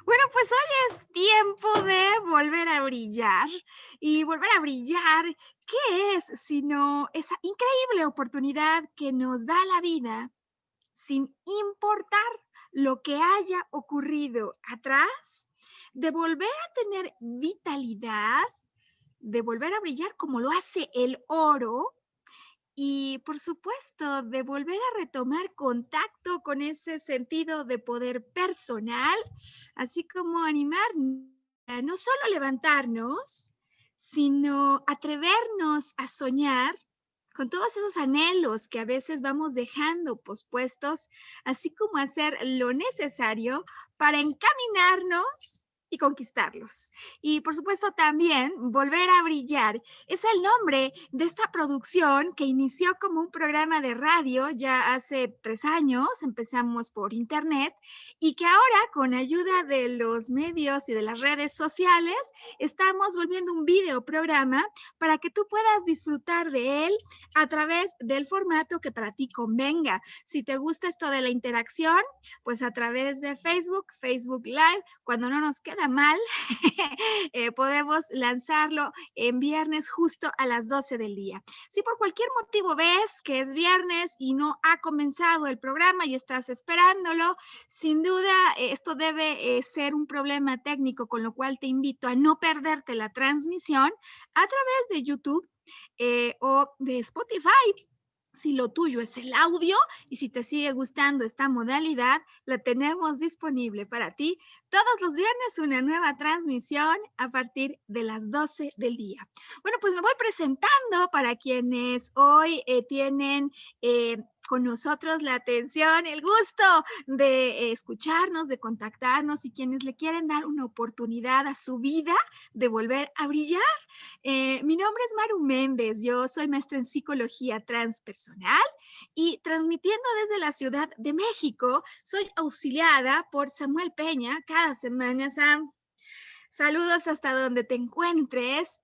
Bueno, pues hoy es tiempo de volver a brillar. Y volver a brillar, ¿qué es sino esa increíble oportunidad que nos da la vida sin importar lo que haya ocurrido atrás, de volver a tener vitalidad, de volver a brillar como lo hace el oro y, por supuesto, de volver a retomar contacto con ese sentido de poder personal, así como animar a no solo levantarnos, sino atrevernos a soñar con todos esos anhelos que a veces vamos dejando pospuestos, así como hacer lo necesario para encaminarnos y conquistarlos. Y por supuesto también volver a brillar es el nombre de esta producción que inició como un programa de radio ya hace 3 años, empezamos por internet, y que ahora con ayuda de los medios y de las redes sociales estamos volviendo un video programa para que tú puedas disfrutar de él a través del formato que para ti convenga. Si te gusta esto de la interacción, pues a través de Facebook, Facebook Live, cuando no nos queda mal, podemos lanzarlo en viernes justo a las 12 del día. Si por cualquier motivo ves que es viernes y no ha comenzado el programa y estás esperándolo, sin duda esto debe ser un problema técnico, con lo cual te invito a no perderte la transmisión a través de YouTube o de Spotify. Si lo tuyo es el audio y si te sigue gustando esta modalidad, la tenemos disponible para ti todos los viernes, una nueva transmisión a partir de las 12 del día. Bueno, pues me voy presentando para quienes hoy tienen con nosotros la atención, el gusto de escucharnos, de contactarnos y quienes le quieren dar una oportunidad a su vida de volver a brillar. Mi nombre es Maru Méndez, yo soy maestra en psicología transpersonal y transmitiendo desde la Ciudad de México, soy auxiliada por Samuel Peña cada semana. Sam, saludos hasta donde te encuentres,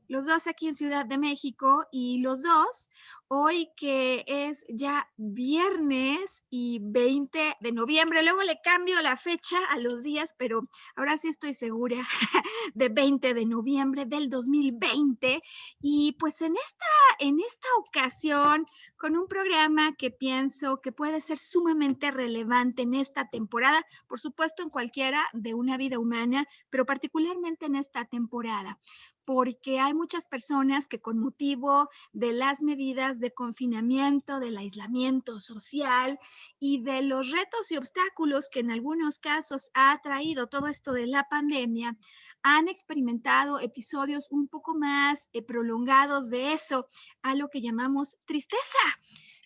los dos aquí en Ciudad de México y los dos hoy que es ya viernes y 20 de noviembre, luego le cambio la fecha a los días, pero ahora sí estoy segura de 20 de noviembre del 2020 y pues en esta ocasión con un programa que pienso que puede ser sumamente relevante en esta temporada, por supuesto en cualquiera de una vida humana, pero particularmente en esta temporada, porque hay muchas personas que con motivo de las medidas de confinamiento, del aislamiento social y de los retos y obstáculos que en algunos casos ha traído todo esto de la pandemia, han experimentado episodios un poco más prolongados de eso, a lo que llamamos tristeza.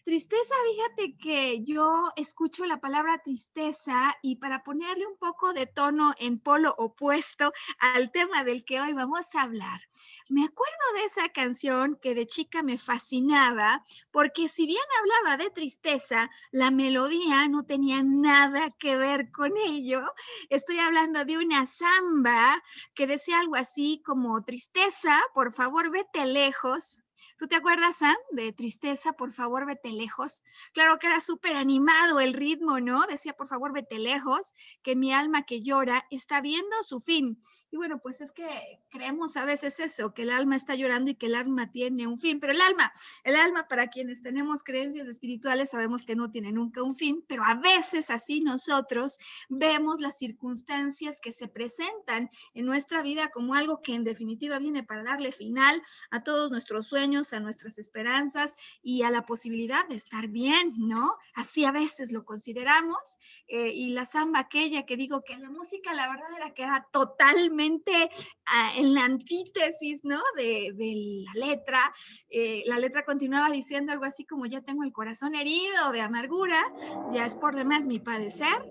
Tristeza, fíjate que yo escucho la palabra tristeza y para ponerle un poco de tono en polo opuesto al tema del que hoy vamos a hablar, me acuerdo de esa canción que de chica me fascinaba porque si bien hablaba de tristeza, la melodía no tenía nada que ver con ello. Estoy hablando de una samba que decía algo así como tristeza, por favor vete lejos. ¿Tú te acuerdas, Sam, de tristeza, por favor, vete lejos? Claro que era súper animado el ritmo, ¿no? Decía, por favor, vete lejos, que mi alma que llora está viendo su fin. Y bueno, pues es que creemos a veces eso, que el alma está llorando y que el alma tiene un fin, pero el alma para quienes tenemos creencias espirituales sabemos que no tiene nunca un fin, pero a veces así nosotros vemos las circunstancias que se presentan en nuestra vida como algo que en definitiva viene para darle final a todos nuestros sueños, a nuestras esperanzas y a la posibilidad de estar bien, ¿no? Así a veces lo consideramos. Y la samba aquella que digo que la música, la verdad era que era totalmente en la antítesis, ¿no? De la letra. La letra continuaba diciendo algo así como ya tengo el corazón herido de amargura, ya es por demás mi padecer,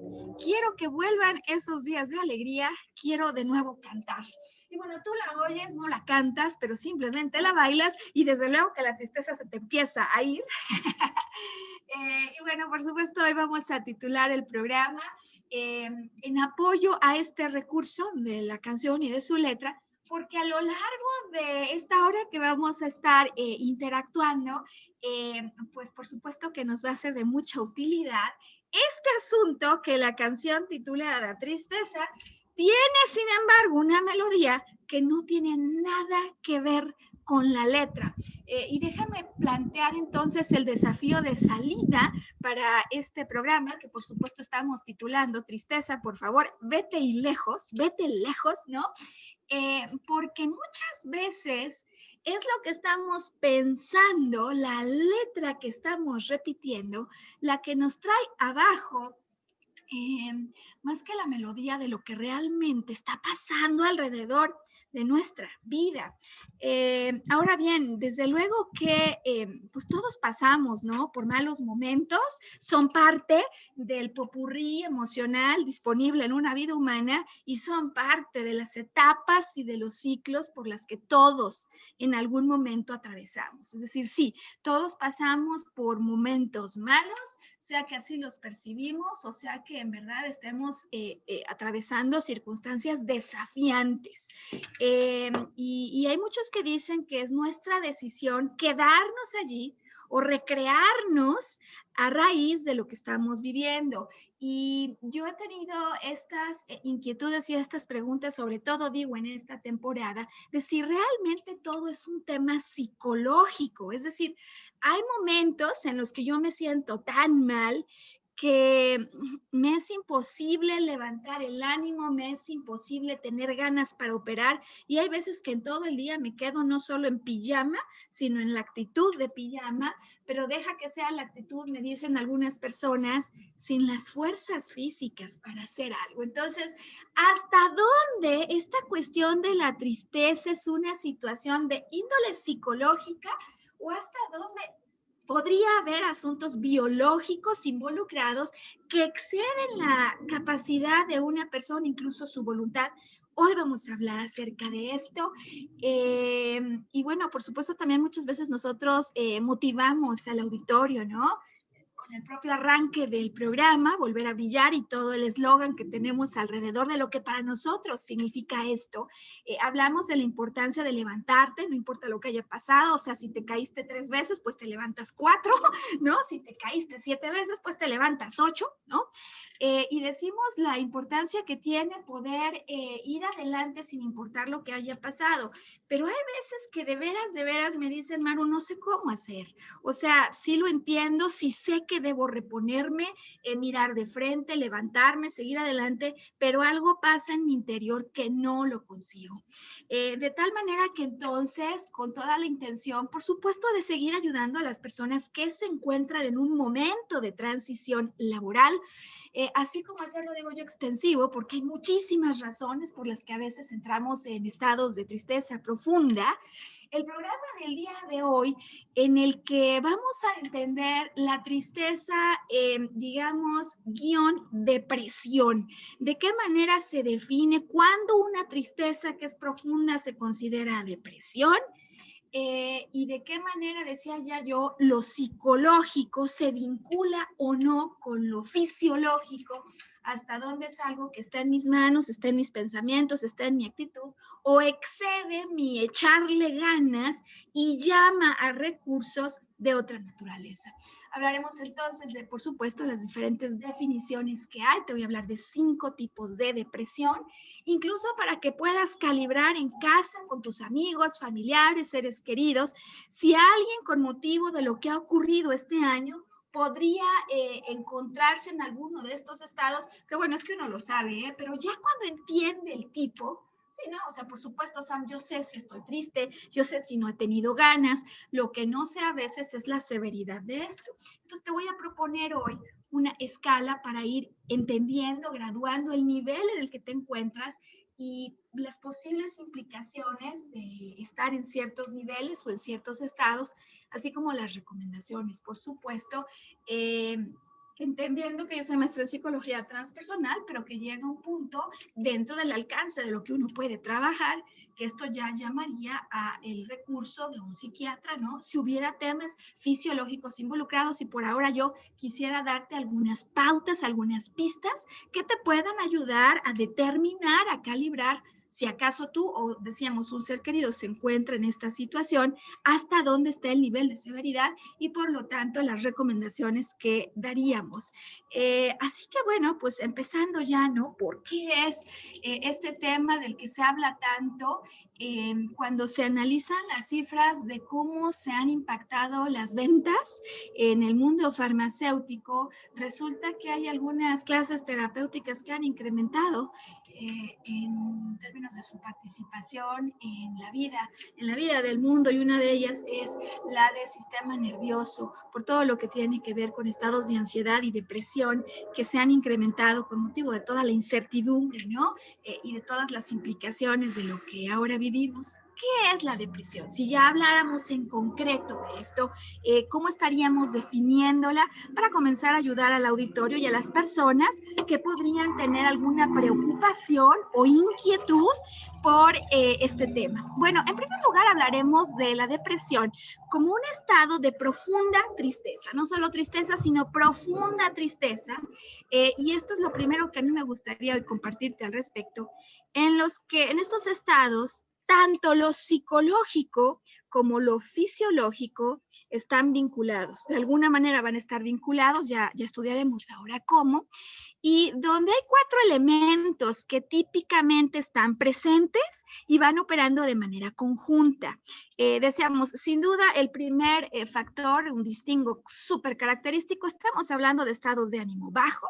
quiero que vuelvan esos días de alegría, quiero de nuevo cantar. Y bueno, tú la oyes, no la cantas, pero simplemente la bailas y desde luego que la tristeza se te empieza a ir. Y bueno, por supuesto, hoy vamos a titular el programa en apoyo a este recurso de la canción y de su letra, porque a lo largo de esta hora que vamos a estar interactuando, pues por supuesto que nos va a ser de mucha utilidad este asunto que la canción titula La Tristeza tiene, sin embargo, una melodía que no tiene nada que ver con la letra. Y déjame plantear entonces el desafío de salida para este programa, que por supuesto estamos titulando Tristeza, por favor, vete lejos, ¿no? Porque muchas veces es lo que estamos pensando, la letra que estamos repitiendo, la que nos trae abajo, más que la melodía de lo que realmente está pasando alrededor de nuestra vida. Ahora bien, desde luego que pues todos pasamos, ¿no? Por malos momentos, son parte del popurrí emocional disponible en una vida humana y son parte de las etapas y de los ciclos por las que todos en algún momento atravesamos. Es decir, sí, todos pasamos por momentos malos, sea que así los percibimos o sea que en verdad estemos atravesando circunstancias desafiantes. Y hay muchos que dicen que es nuestra decisión quedarnos allí o recrearnos a raíz de lo que estamos viviendo. Y yo he tenido estas inquietudes y estas preguntas, sobre todo digo en esta temporada, de si realmente todo es un tema psicológico. Es decir, hay momentos en los que yo me siento tan mal que me es imposible levantar el ánimo, me es imposible tener ganas para operar y hay veces que en todo el día me quedo no solo en pijama, sino en la actitud de pijama, pero deja que sea la actitud, me dicen algunas personas, sin las fuerzas físicas para hacer algo. Entonces, ¿hasta dónde esta cuestión de la tristeza es una situación de índole psicológica o hasta dónde podría haber asuntos biológicos involucrados que exceden la capacidad de una persona, incluso su voluntad? Hoy vamos a hablar acerca de esto. Y bueno, por supuesto, también muchas veces nosotros motivamos al auditorio, ¿no? Con el propio arranque del programa, Volver a Brillar, y todo el eslogan que tenemos alrededor de lo que para nosotros significa esto. Hablamos de la importancia de levantarte, no importa lo que haya pasado, o sea, si te caíste 3 veces, pues te levantas 4, ¿no? Si te caíste 7 veces, pues te levantas 8, ¿no? Y decimos la importancia que tiene poder ir adelante sin importar lo que haya pasado. Pero hay veces que de veras me dicen, Maru, no sé cómo hacer. O sea, sí lo entiendo, sí sé que debo reponerme, mirar de frente, levantarme, seguir adelante, pero algo pasa en mi interior que no lo consigo. De tal manera que entonces, con toda la intención, por supuesto, de seguir ayudando a las personas que se encuentran en un momento de transición laboral, así como hacerlo, digo yo, extensivo, porque hay muchísimas razones por las que a veces entramos en estados de tristeza profunda. El programa del día de hoy, en el que vamos a entender la tristeza, digamos, guión depresión. ¿De qué manera se define cuándo una tristeza que es profunda se considera depresión? Y de qué manera, decía ya yo, lo psicológico se vincula o no con lo fisiológico, hasta dónde es algo que está en mis manos, está en mis pensamientos, está en mi actitud, o excede mi echarle ganas y llama a recursos de otra naturaleza. Hablaremos entonces de, por supuesto, las diferentes definiciones que hay. Te voy a hablar de 5 tipos de depresión, incluso para que puedas calibrar en casa con tus amigos, familiares, seres queridos, si alguien con motivo de lo que ha ocurrido este año podría encontrarse en alguno de estos estados, que bueno, es que uno lo sabe, pero ya cuando entiende el tipo, sí, no, o sea, por supuesto, Sam, yo sé si estoy triste, yo sé si no he tenido ganas, lo que no sé a veces es la severidad de esto. Entonces te voy a proponer hoy una escala para ir entendiendo, graduando el nivel en el que te encuentras y las posibles implicaciones de estar en ciertos niveles o en ciertos estados, así como las recomendaciones, por supuesto, entendiendo que yo soy maestra en psicología transpersonal, pero que llega un punto dentro del alcance de lo que uno puede trabajar, que esto ya llamaría a el recurso de un psiquiatra, ¿no? Si hubiera temas fisiológicos involucrados, y por ahora yo quisiera darte algunas pautas, algunas pistas que te puedan ayudar a determinar, a calibrar si acaso tú o decíamos un ser querido se encuentra en esta situación, hasta dónde está el nivel de severidad y por lo tanto las recomendaciones que daríamos. Así que bueno, pues empezando ya, ¿no? ¿Por qué es este tema del que se habla tanto? Cuando se analizan las cifras de cómo se han impactado las ventas en el mundo farmacéutico, resulta que hay algunas clases terapéuticas que han incrementado en términos de su participación en la vida del mundo, y una de ellas es la del sistema nervioso, por todo lo que tiene que ver con estados de ansiedad y depresión que se han incrementado con motivo de toda la incertidumbre, ¿no? Y de todas las implicaciones de lo que ahora vivimos. ¿Qué es la depresión? Si ya habláramos en concreto de esto, ¿cómo estaríamos definiéndola para comenzar a ayudar al auditorio y a las personas que podrían tener alguna preocupación o inquietud por este tema? Bueno, en primer lugar hablaremos de la depresión como un estado de profunda tristeza, no solo tristeza, sino profunda tristeza, y esto es lo primero que a mí me gustaría hoy compartirte al respecto, en estos estados, tanto lo psicológico como lo fisiológico están vinculados. De alguna manera van a estar vinculados, ya estudiaremos ahora cómo, y donde hay 4 elementos que típicamente están presentes y van operando de manera conjunta. Decíamos, sin duda, el primer factor, un distingo súper característico, estamos hablando de estados de ánimo bajo,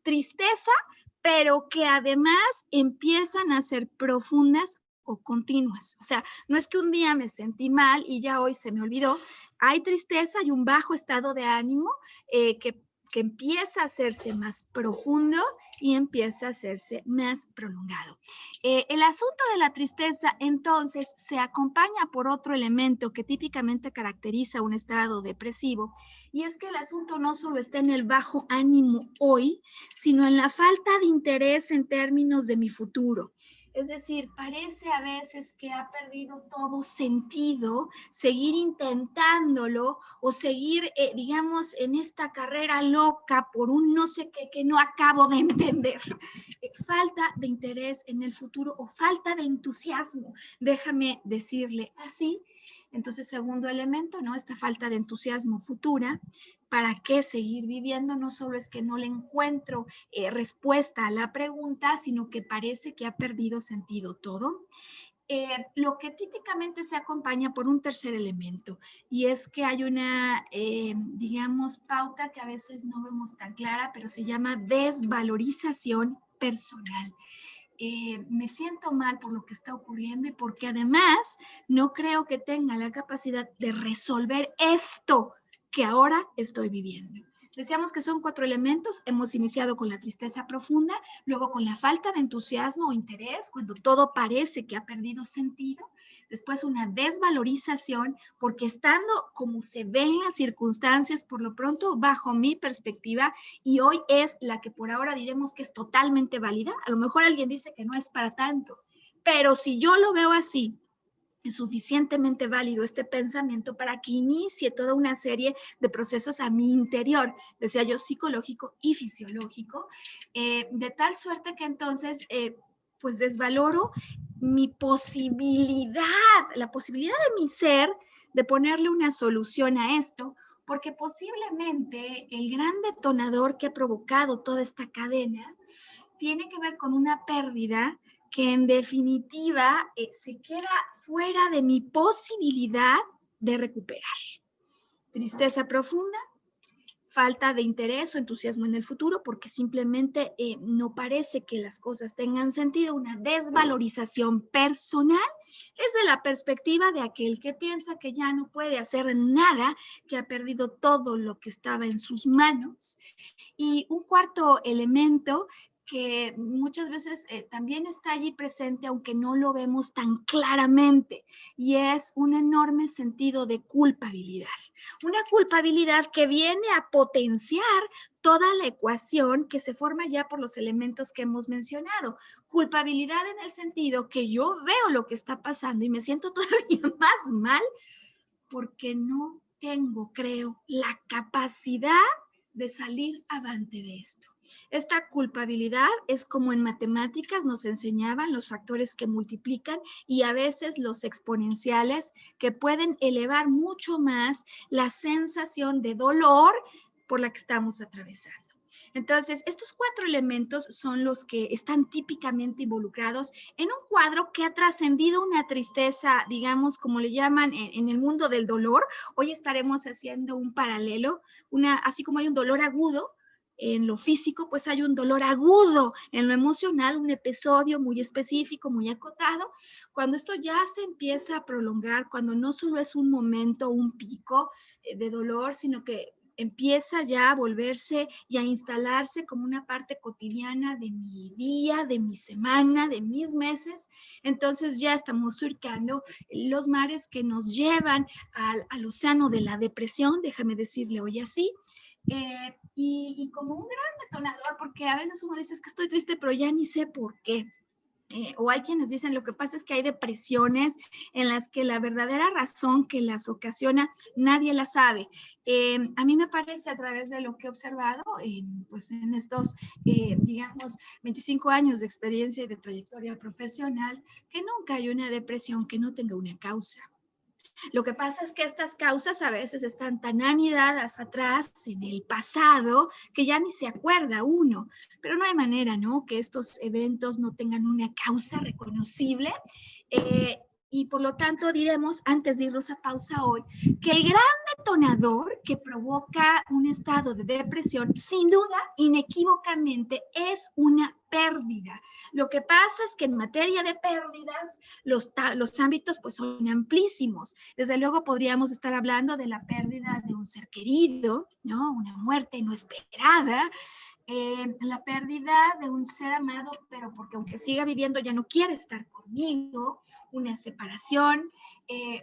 tristeza, pero que además empiezan a ser profundas o continuas. O sea, no es que un día me sentí mal y ya hoy se me olvidó. Hay tristeza y un bajo estado de ánimo que empieza a hacerse más profundo y empieza a hacerse más prolongado. El asunto de la tristeza, entonces, se acompaña por otro elemento que típicamente caracteriza un estado depresivo, y es que el asunto no solo está en el bajo ánimo hoy, sino en la falta de interés en términos de mi futuro. Es decir, parece a veces que ha perdido todo sentido seguir intentándolo o seguir, digamos, en esta carrera loca por un no sé qué que no acabo de entender. Falta de interés en el futuro o falta de entusiasmo, déjame decirle así. Entonces, segundo elemento, ¿no? Esta falta de entusiasmo futura. ¿Para qué seguir viviendo? No solo es que no le encuentro respuesta a la pregunta, sino que parece que ha perdido sentido todo. Lo que típicamente se acompaña por un tercer elemento, y es que hay una, digamos, pauta que a veces no vemos tan clara, pero se llama desvalorización personal. Me siento mal por lo que está ocurriendo y porque además no creo que tenga la capacidad de resolver esto que ahora estoy viviendo. Decíamos que son 4 elementos. Hemos iniciado con la tristeza profunda, luego con la falta de entusiasmo o interés, cuando todo parece que ha perdido sentido. Después una desvalorización, porque estando como se ven las circunstancias, por lo pronto, bajo mi perspectiva, y hoy es la que por ahora diremos que es totalmente válida. A lo mejor alguien dice que no es para tanto, pero si yo lo veo así, es suficientemente válido este pensamiento para que inicie toda una serie de procesos a mi interior, decía yo, psicológico y fisiológico, de tal suerte que entonces, pues desvaloro mi posibilidad, la posibilidad de mi ser de ponerle una solución a esto, porque posiblemente el gran detonador que ha provocado toda esta cadena tiene que ver con una pérdida que en definitiva se queda fuera de mi posibilidad de recuperar. Tristeza profunda, falta de interés o entusiasmo en el futuro, porque simplemente no parece que las cosas tengan sentido, una desvalorización personal desde la perspectiva de aquel que piensa que ya no puede hacer nada, que ha perdido todo lo que estaba en sus manos. Y un cuarto elemento que muchas veces también está allí presente, aunque no lo vemos tan claramente, y es un enorme sentido de culpabilidad. Una culpabilidad que viene a potenciar toda la ecuación que se forma ya por los elementos que hemos mencionado. Culpabilidad en el sentido que yo veo lo que está pasando y me siento todavía más mal porque no tengo, creo, la capacidad de salir avante de esto. Esta culpabilidad es como en matemáticas nos enseñaban los factores que multiplican y a veces los exponenciales que pueden elevar mucho más la sensación de dolor por la que estamos atravesando. Entonces, estos 4 elementos son los que están típicamente involucrados en un cuadro que ha trascendido una tristeza, digamos, como le llaman en el mundo del dolor. Hoy estaremos haciendo un paralelo, así como hay un dolor agudo en lo físico, pues hay un dolor agudo en lo emocional, un episodio muy específico, muy acotado. Cuando esto ya se empieza a prolongar, cuando no solo es un momento, un pico de dolor, sino que empieza ya a volverse y a instalarse como una parte cotidiana de mi día, de mi semana, de mis meses. Entonces ya estamos surcando los mares que nos llevan al océano de la depresión, déjame decirle hoy así. Y como un gran detonador, porque a veces uno dice, es que estoy triste, pero ya ni sé por qué. O hay quienes dicen, lo que pasa es que hay depresiones en las que la verdadera razón que las ocasiona nadie la sabe. A mí me parece, a través de lo que he observado, pues en estos, digamos, 25 años de experiencia y de trayectoria profesional, que nunca hay una depresión que no tenga una causa. Lo que pasa es que estas causas a veces están tan anidadas atrás en el pasado que ya ni se acuerda uno, pero no hay manera, ¿no? Que estos eventos no tengan una causa reconocible. Y por lo tanto diremos, antes de irnos a pausa hoy, que el gran detonador que provoca un estado de depresión, sin duda, inequívocamente, es una pérdida. Lo que pasa es que en materia de pérdidas, los ámbitos pues son amplísimos. Desde luego podríamos estar hablando de la pérdida de un ser querido, ¿no? Una muerte no esperada, la pérdida de un ser amado, pero porque aunque siga viviendo ya no quiere estar conmigo, una separación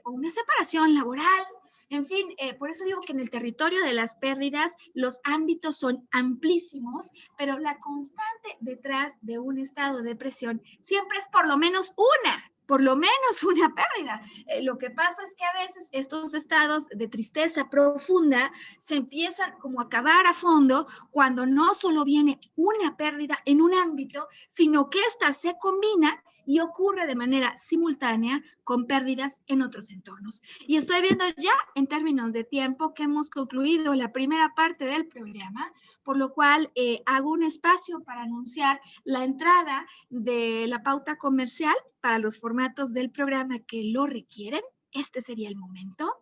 o una separación laboral, en fin, por eso digo que en el territorio de las pérdidas los ámbitos son amplísimos, pero la constante detrás de un estado de depresión siempre es por lo menos una pérdida. Lo que pasa es que a veces estos estados de tristeza profunda se empiezan como a acabar a fondo cuando no solo viene una pérdida en un ámbito, sino que ésta se combina y ocurre de manera simultánea con pérdidas en otros entornos. Y estoy viendo ya en términos de tiempo que hemos concluido la primera parte del programa, por lo cual hago un espacio para anunciar la entrada de la pauta comercial para los formatos del programa que lo requieren. Este sería el momento.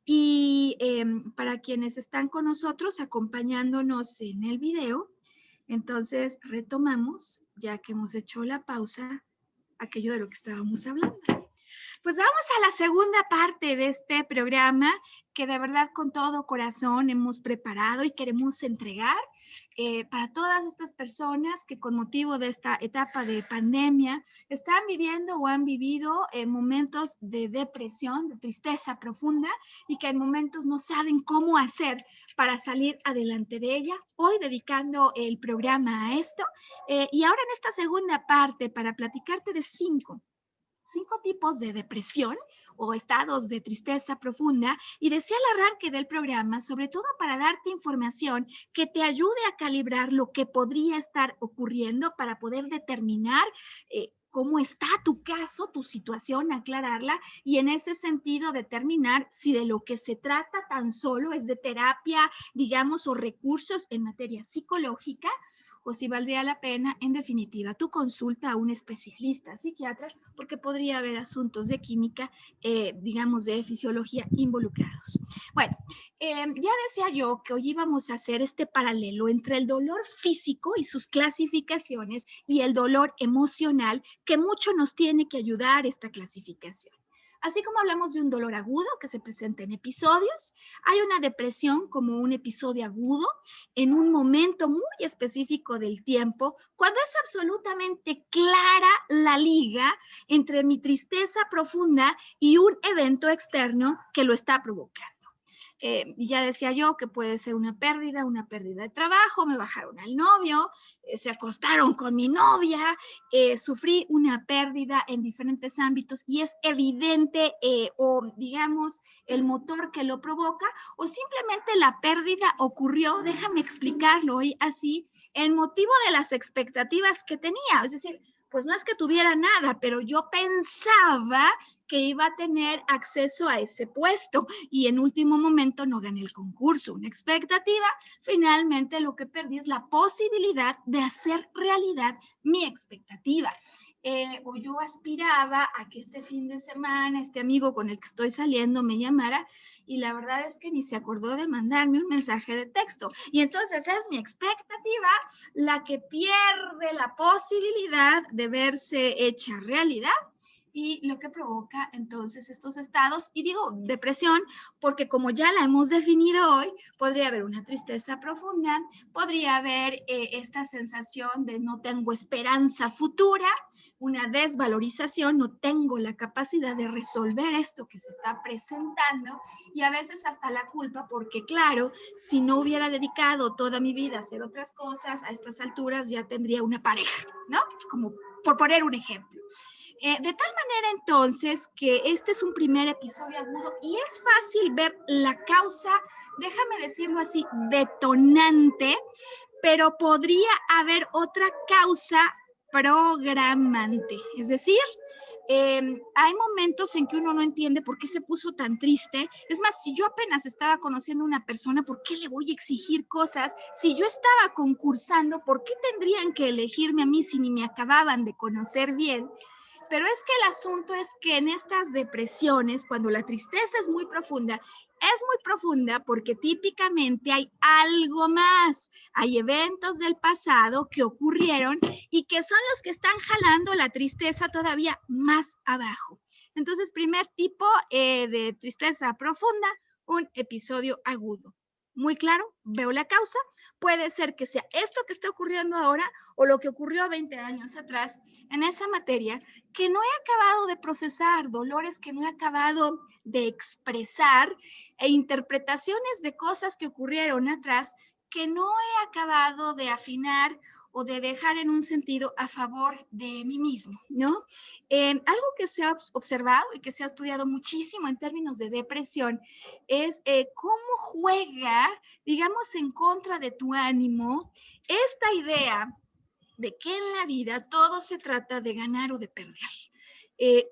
Y para quienes están con nosotros acompañándonos en el video, entonces retomamos, ya que hemos hecho la pausa, aquello de lo que estábamos hablando. Pues vamos a la segunda parte de este programa que de verdad con todo corazón hemos preparado y queremos entregar para todas estas personas que con motivo de esta etapa de pandemia están viviendo o han vivido momentos de depresión, de tristeza profunda y que en momentos no saben cómo hacer para salir adelante de ella. Hoy dedicando el programa a esto y ahora en esta segunda parte para platicarte de cinco tipos de depresión o estados de tristeza profunda y decía al arranque del programa, sobre todo para darte información que te ayude a calibrar lo que podría estar ocurriendo para poder determinar cómo está tu caso, tu situación, aclararla y en ese sentido determinar si de lo que se trata tan solo es de terapia, digamos, o recursos en materia psicológica o si valdría la pena, en definitiva, tu consulta a un especialista, psiquiatra, porque podría haber asuntos de química, digamos, de fisiología involucrados. Bueno, ya decía yo que hoy íbamos a hacer este paralelo entre el dolor físico y sus clasificaciones y el dolor emocional, que mucho nos tiene que ayudar esta clasificación. Así como hablamos de un dolor agudo que se presenta en episodios, hay una depresión como un episodio agudo en un momento muy específico del tiempo, cuando es absolutamente clara la liga entre mi tristeza profunda y un evento externo que lo está provocando. Y ya decía yo que puede ser una pérdida de trabajo, me bajaron al novio, se acostaron con mi novia, sufrí una pérdida en diferentes ámbitos y es evidente o digamos el motor que lo provoca o simplemente la pérdida ocurrió, déjame explicarlo hoy así, en motivo de las expectativas que tenía, es decir, pues no es que tuviera nada, pero yo pensaba que iba a tener acceso a ese puesto y en último momento no gané el concurso. Una expectativa, finalmente lo que perdí es la posibilidad de hacer realidad mi expectativa. O yo aspiraba a que este fin de semana este amigo con el que estoy saliendo me llamara y la verdad es que ni se acordó de mandarme un mensaje de texto. Y entonces es mi expectativa la que pierde la posibilidad de verse hecha realidad y lo que provoca entonces estos estados, y digo depresión, porque como ya la hemos definido hoy, podría haber una tristeza profunda, podría haber esta sensación de no tengo esperanza futura, una desvalorización, no tengo la capacidad de resolver esto que se está presentando, y a veces hasta la culpa, porque claro, si no hubiera dedicado toda mi vida a hacer otras cosas, a estas alturas ya tendría una pareja, ¿no? Como por poner un ejemplo. De tal manera entonces que este es un primer episodio agudo y es fácil ver la causa, déjame decirlo así, detonante, pero podría haber otra causa programante. Es decir, hay momentos en que uno no entiende por qué se puso tan triste. Es más, si yo apenas estaba conociendo a una persona, ¿por qué le voy a exigir cosas? Si yo estaba concursando, ¿por qué tendrían que elegirme a mí si ni me acababan de conocer bien? Pero es que el asunto es que en estas depresiones, cuando la tristeza es muy profunda porque típicamente hay algo más, hay eventos del pasado que ocurrieron y que son los que están jalando la tristeza todavía más abajo. Entonces, primer tipo de tristeza profunda, un episodio agudo. Muy claro, veo la causa, puede ser que sea esto que está ocurriendo ahora o lo que ocurrió 20 años atrás en esa materia que no he acabado de procesar, dolores que no he acabado de expresar e interpretaciones de cosas que ocurrieron atrás que no he acabado de afinar o de dejar en un sentido a favor de mí mismo, ¿no? Algo que se ha observado y que se ha estudiado muchísimo en términos de depresión es cómo juega, digamos, en contra de tu ánimo esta idea de que en la vida todo se trata de ganar o de perder.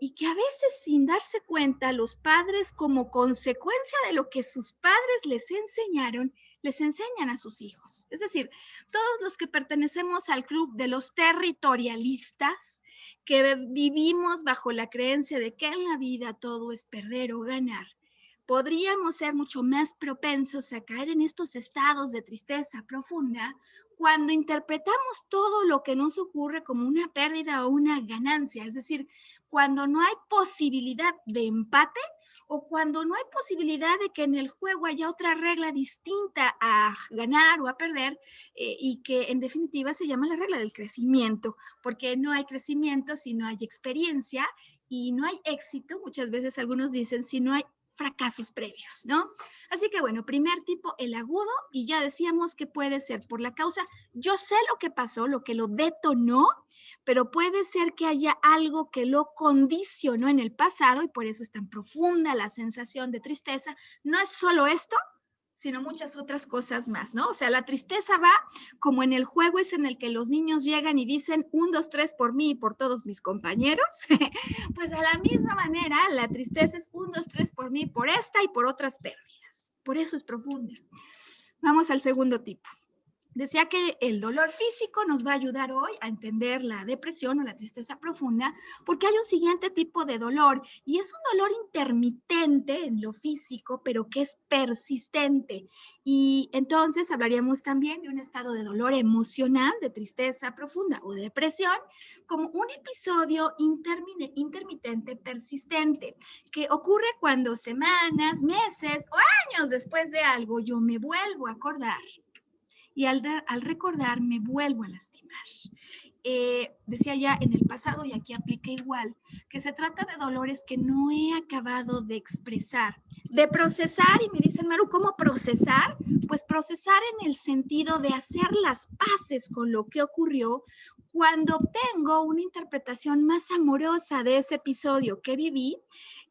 Y que a veces sin darse cuenta los padres como consecuencia de lo que sus padres les enseñaron, les enseñan a sus hijos. Es decir, todos los que pertenecemos al club de los territorialistas, que vivimos bajo la creencia de que en la vida todo es perder o ganar, podríamos ser mucho más propensos a caer en estos estados de tristeza profunda cuando interpretamos todo lo que nos ocurre como una pérdida o una ganancia, es decir, cuando no hay posibilidad de empate o cuando no hay posibilidad de que en el juego haya otra regla distinta a ganar o a perder y que en definitiva se llama la regla del crecimiento, porque no hay crecimiento si no hay experiencia y no hay éxito, muchas veces algunos dicen, si no hay fracasos previos, ¿no? Así que bueno, primer tipo, el agudo, y ya decíamos que puede ser por la causa, yo sé lo que pasó, lo que lo detonó, pero puede ser que haya algo que lo condicionó en el pasado y por eso es tan profunda la sensación de tristeza. No es solo esto, sino muchas otras cosas más, ¿no? O sea, la tristeza va como en el juego es en el que los niños llegan y dicen 1, 2, 3 por mí y por todos mis compañeros, pues de la misma manera la tristeza es 1, 2, 3 por mí, por esta y por otras pérdidas. Por eso es profunda. Vamos al segundo tipo. Decía que el dolor físico nos va a ayudar hoy a entender la depresión o la tristeza profunda, porque hay un siguiente tipo de dolor y es un dolor intermitente en lo físico, pero que es persistente. Y entonces hablaríamos también de un estado de dolor emocional, de tristeza profunda o depresión, como un episodio intermitente persistente, que ocurre cuando semanas, meses o años después de algo yo me vuelvo a acordar y al recordar me vuelvo a lastimar. Decía ya en el pasado, y aquí aplica igual, que se trata de dolores que no he acabado de expresar, de procesar, y me dicen, Maru, ¿cómo procesar? Pues procesar en el sentido de hacer las paces con lo que ocurrió cuando obtengo una interpretación más amorosa de ese episodio que viví,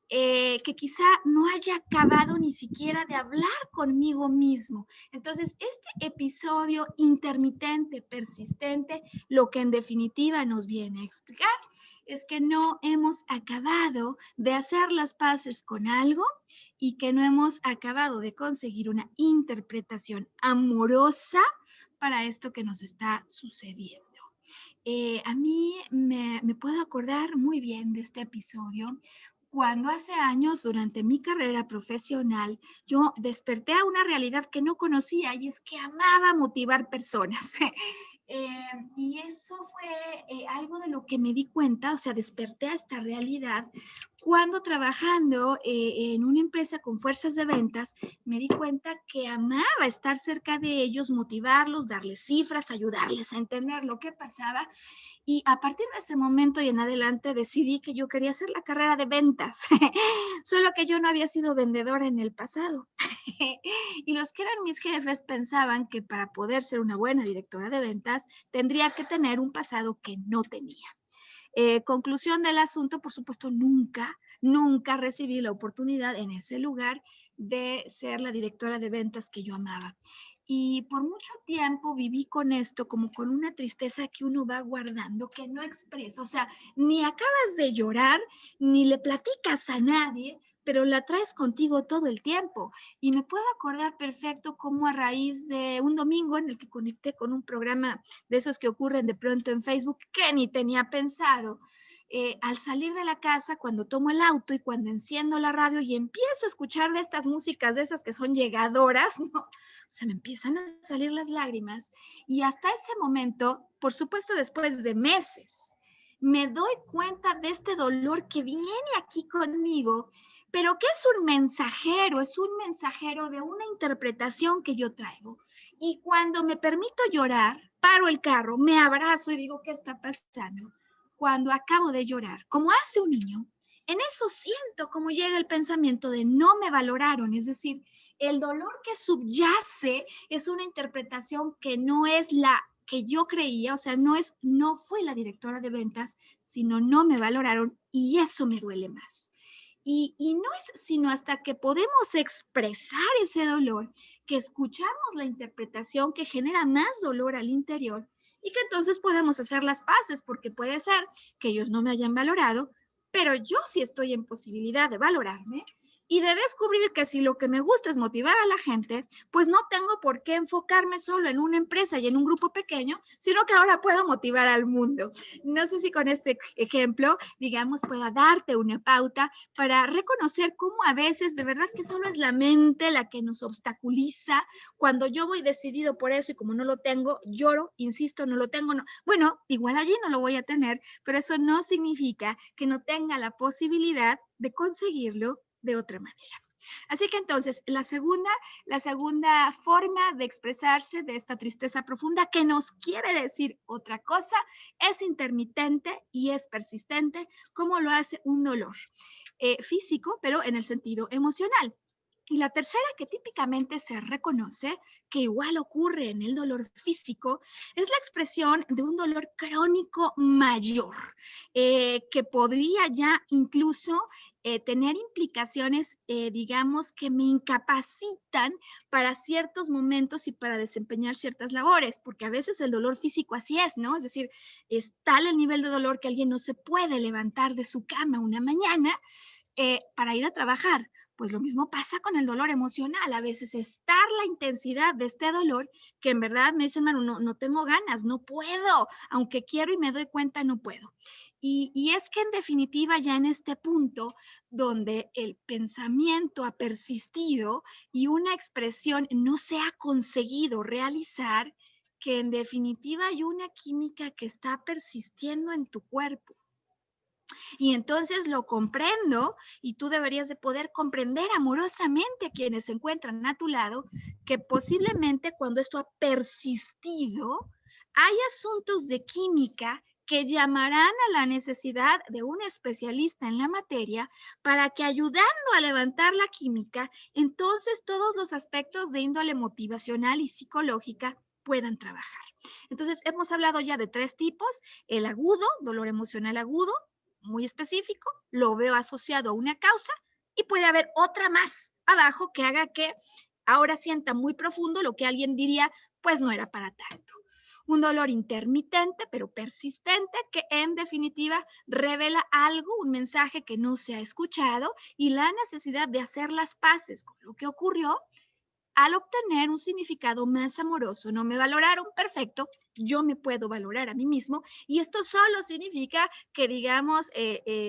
que quizá no haya acabado ni siquiera de hablar conmigo mismo. Entonces, este episodio intermitente, persistente, lo que en definitiva nos viene a explicar es que no hemos acabado de hacer las paces con algo y que no hemos acabado de conseguir una interpretación amorosa para esto que nos está sucediendo. A mí me puedo acordar muy bien de este episodio cuando hace años, durante mi carrera profesional, yo desperté a una realidad que no conocía, y es que amaba motivar personas. Y eso fue algo de lo que me di cuenta, o sea, desperté a esta realidad cuando trabajando en una empresa con fuerzas de ventas, me di cuenta que amaba estar cerca de ellos, motivarlos, darles cifras, ayudarles a entender lo que pasaba. Y a partir de ese momento y en adelante decidí que yo quería hacer la carrera de ventas, solo que yo no había sido vendedora en el pasado. Y los que eran mis jefes pensaban que para poder ser una buena directora de ventas tendría que tener un pasado que no tenía. Conclusión del asunto, por supuesto, nunca recibí la oportunidad en ese lugar de ser la directora de ventas que yo amaba. Y por mucho tiempo viví con esto, como con una tristeza que uno va guardando, que no expresa. O sea, ni acabas de llorar, ni le platicas a nadie, pero la traes contigo todo el tiempo. Y me puedo acordar perfecto cómo a raíz de un domingo en el que conecté con un programa de esos que ocurren de pronto en Facebook, que ni tenía pensado, al salir de la casa, cuando tomo el auto y cuando enciendo la radio y empiezo a escuchar de estas músicas, de esas que son llegadoras, ¿no? O sea, me empiezan a salir las lágrimas, y hasta ese momento, por supuesto después de meses, me doy cuenta de este dolor que viene aquí conmigo, pero que es un mensajero de una interpretación que yo traigo. Y cuando me permito llorar, paro el carro, me abrazo y digo, ¿qué está pasando? Cuando acabo de llorar, como hace un niño, en eso siento cómo llega el pensamiento de no me valoraron, es decir, el dolor que subyace es una interpretación que no es la que yo creía, o sea, no fui la directora de ventas, sino no me valoraron, y eso me duele más. Y no es sino hasta que podemos expresar ese dolor, que escuchamos la interpretación que genera más dolor al interior, y que entonces podemos hacer las paces, porque puede ser que ellos no me hayan valorado, pero yo sí estoy en posibilidad de valorarme y de descubrir que si lo que me gusta es motivar a la gente, pues no tengo por qué enfocarme solo en una empresa y en un grupo pequeño, sino que ahora puedo motivar al mundo. No sé si con este ejemplo, digamos, pueda darte una pauta para reconocer cómo a veces de verdad que solo es la mente la que nos obstaculiza. Cuando yo voy decidido por eso y como no lo tengo, lloro, insisto, no lo tengo, no. Bueno, igual allí no lo voy a tener, pero eso no significa que no tenga la posibilidad de conseguirlo de otra manera. Así que entonces, la segunda forma de expresarse de esta tristeza profunda que nos quiere decir otra cosa es intermitente y es persistente, como lo hace un dolor físico, pero en el sentido emocional. Y la tercera, que típicamente se reconoce, que igual ocurre en el dolor físico, es la expresión de un dolor crónico mayor, que podría ya incluso tener implicaciones, digamos, que me incapacitan para ciertos momentos y para desempeñar ciertas labores, porque a veces el dolor físico así es, ¿no? Es decir, es tal el nivel de dolor que alguien no se puede levantar de su cama una mañana para ir a trabajar. Pues lo mismo pasa con el dolor emocional. A veces es tal la intensidad de este dolor que en verdad me dicen, Manu, no tengo ganas, no puedo, aunque quiero y me doy cuenta, no puedo. Y es que en definitiva ya en este punto donde el pensamiento ha persistido y una expresión no se ha conseguido realizar, que en definitiva hay una química que está persistiendo en tu cuerpo. Y entonces lo comprendo y tú deberías de poder comprender amorosamente a quienes se encuentran a tu lado, que posiblemente cuando esto ha persistido, hay asuntos de química que llamarán a la necesidad de un especialista en la materia para que ayudando a levantar la química, entonces todos los aspectos de índole motivacional y psicológica puedan trabajar. Entonces, hemos hablado ya de 3 tipos: el agudo, dolor emocional agudo, muy específico, lo veo asociado a una causa, y puede haber otra más abajo que haga que ahora sienta muy profundo lo que alguien diría, pues no era para tanto. Un dolor intermitente pero persistente que en definitiva revela algo, un mensaje que no se ha escuchado y la necesidad de hacer las paces con lo que ocurrió al obtener un significado más amoroso. No me valoraron, perfecto, yo me puedo valorar a mí mismo y esto solo significa que, digamos,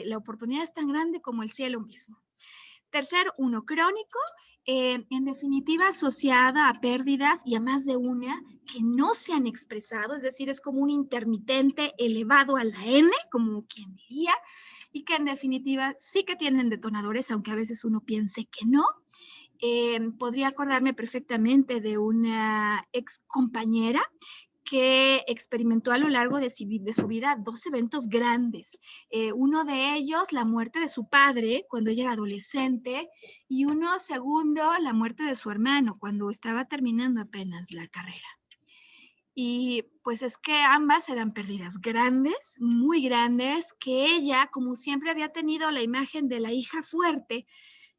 la oportunidad es tan grande como el cielo mismo. Tercero, uno crónico, en definitiva asociada a pérdidas y a más de una que no se han expresado, es decir, es como un intermitente elevado a la N, como quien diría, y que en definitiva sí que tienen detonadores, aunque a veces uno piense que no. Podría acordarme perfectamente de una ex compañera que experimentó a lo largo de su vida 2 eventos grandes. Uno de ellos, la muerte de su padre cuando ella era adolescente, y uno segundo, la muerte de su hermano cuando estaba terminando apenas la carrera. Y pues es que ambas eran pérdidas grandes, muy grandes, que ella, como siempre había tenido la imagen de la hija fuerte,